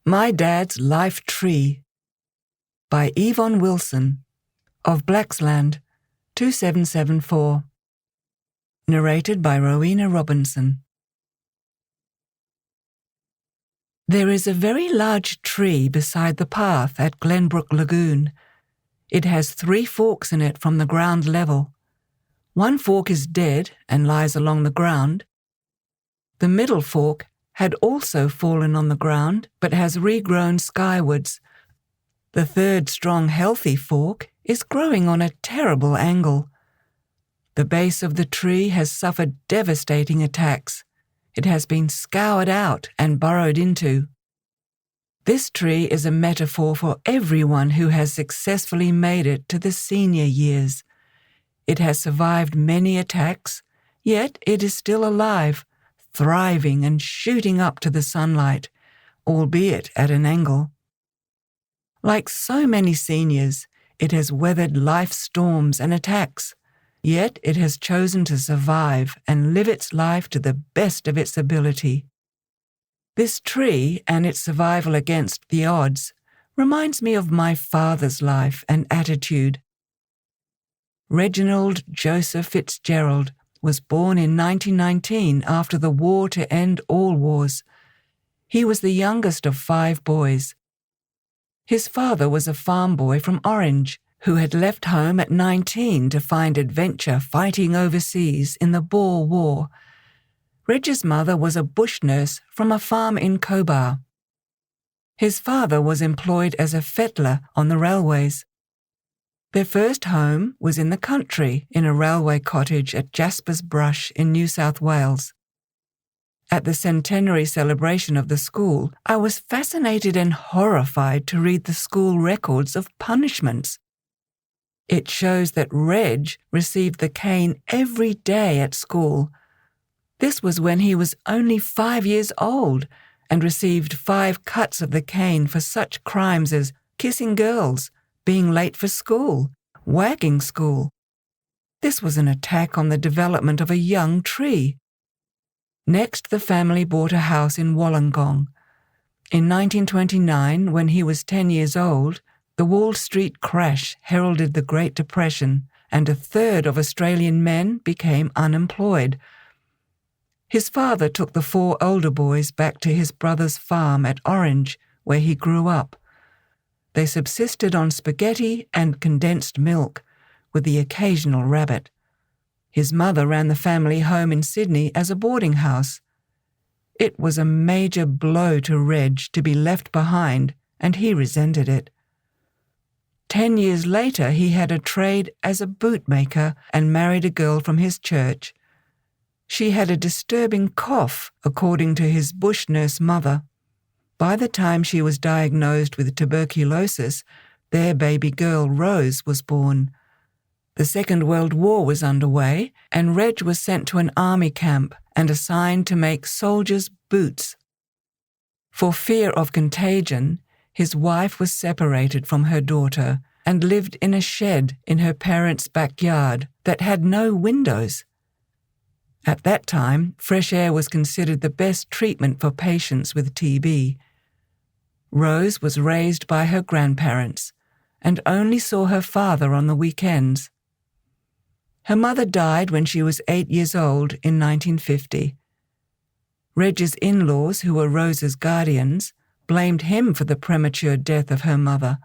My Dad's Life Tree by Yvonne Wilson of Blacksland, 2774. Narrated by Rowena Robinson. There is a very large tree beside the path at Glenbrook Lagoon. It has 3 forks in it from the ground level. One fork is dead and lies along the ground. The middle fork had also fallen on the ground but has regrown skywards. The third strong healthy fork is growing on a terrible angle. The base of the tree has suffered devastating attacks. It has been scoured out and burrowed into. This tree is a metaphor for everyone who has successfully made it to the senior years. It has survived many attacks, yet it is still alive, thriving and shooting up to the sunlight, albeit at an angle. Like so many seniors, it has weathered life's storms and attacks, yet it has chosen to survive and live its life to the best of its ability. This tree and its survival against the odds reminds me of my father's life and attitude. Reginald Joseph Fitzgerald was born in 1919 after the war to end all wars. He was the youngest of 5 boys. His father was a farm boy from Orange who had left home at 19 to find adventure fighting overseas in the Boer War. Reg's mother was a bush nurse from a farm in Cobar. His father was employed as a fettler on the railways. Their first home was in the country in a railway cottage at Jasper's Brush in New South Wales. At the centenary celebration of the school, I was fascinated and horrified to read the school records of punishments. It shows that Reg received the cane every day at school. This was when he was only 5 years old and received 5 cuts of the cane for such crimes as kissing girls, being late for school, wagging school. This was an attack on the development of a young tree. Next, the family bought a house in Wollongong. In 1929, when he was 10 years old, the Wall Street crash heralded the Great Depression, and 1/3 of Australian men became unemployed. His father took the 4 older boys back to his brother's farm at Orange, where he grew up. They subsisted on spaghetti and condensed milk, with the occasional rabbit. His mother ran the family home in Sydney as a boarding house. It was a major blow to Reg to be left behind, and he resented it. 10 years later, he had a trade as a bootmaker and married a girl from his church. She had a disturbing cough, according to his bush nurse mother. By the time she was diagnosed with tuberculosis, their baby girl Rose was born. The Second World War was underway, and Reg was sent to an army camp and assigned to make soldiers' boots. For fear of contagion, his wife was separated from her daughter and lived in a shed in her parents' backyard that had no windows. At that time, fresh air was considered the best treatment for patients with TB. Rose was raised by her grandparents and only saw her father on the weekends. Her mother died when she was 8 years old in 1950. Reg's in-laws, who were Rose's guardians, blamed him for the premature death of her mother.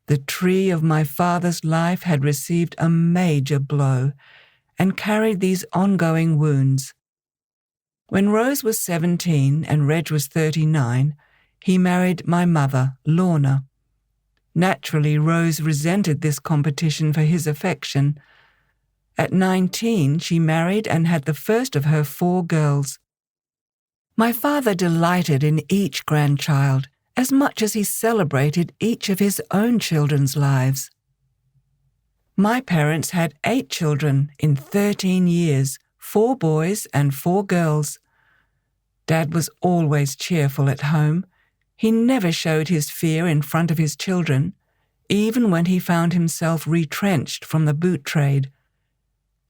The tree of my father's life had received a major blow and carried these ongoing wounds. When Rose was 17 and Reg was 39, he married my mother, Lorna. Naturally, Rose resented this competition for his affection. At 19, she married and had the first of her 4 girls. My father delighted in each grandchild as much as he celebrated each of his own children's lives. My parents had 8 children in 13 years, 4 boys and 4 girls. Dad was always cheerful at home. He never showed his fear in front of his children, even when he found himself retrenched from the boot trade.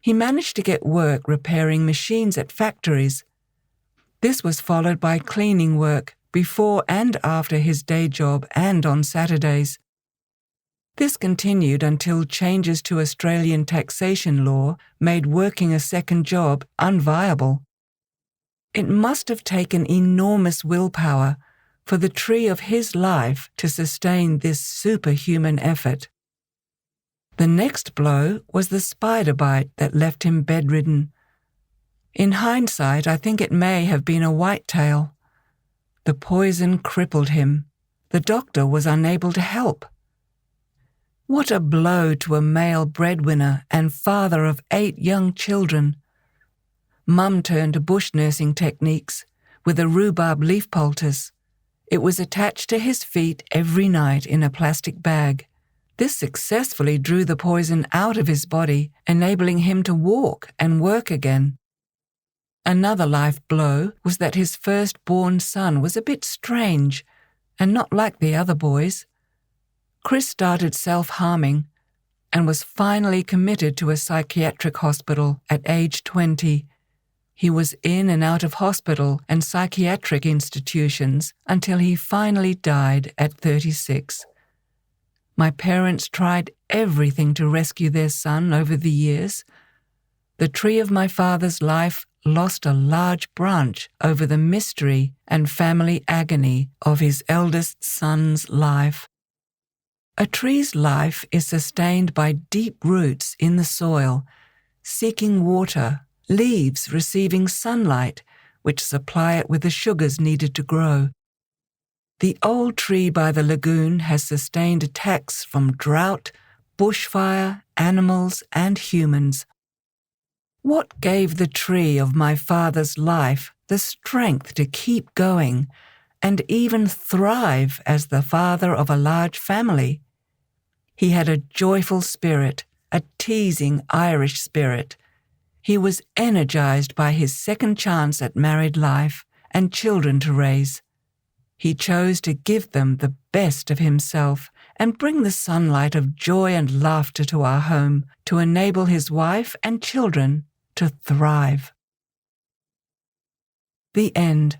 He managed to get work repairing machines at factories. This was followed by cleaning work before and after his day job and on Saturdays. This continued until changes to Australian taxation law made working a second job unviable. It must have taken enormous willpower for the tree of his life to sustain this superhuman effort. The next blow was the spider bite that left him bedridden. In hindsight, I think it may have been a whitetail. The poison crippled him. The doctor was unable to help. What a blow to a male breadwinner and father of 8 young children. Mum turned to bush nursing techniques with a rhubarb leaf poultice. It was attached to his feet every night in a plastic bag. This successfully drew the poison out of his body, enabling him to walk and work again. Another life blow was that his firstborn son was a bit strange and not like the other boys. Chris started self-harming and was finally committed to a psychiatric hospital at age 20. He was in and out of hospital and psychiatric institutions until he finally died at 36. My parents tried everything to rescue their son over the years. The tree of my father's life lost a large branch over the mystery and family agony of his eldest son's life. A tree's life is sustained by deep roots in the soil, seeking water, leaves receiving sunlight, which supply it with the sugars needed to grow. The old tree by the lagoon has sustained attacks from drought, bushfire, animals, and humans. What gave the tree of my father's life the strength to keep going and even thrive as the father of a large family? He had a joyful spirit, a teasing Irish spirit. He was energized by his second chance at married life and children to raise. He chose to give them the best of himself and bring the sunlight of joy and laughter to our home to enable his wife and children to thrive. The end.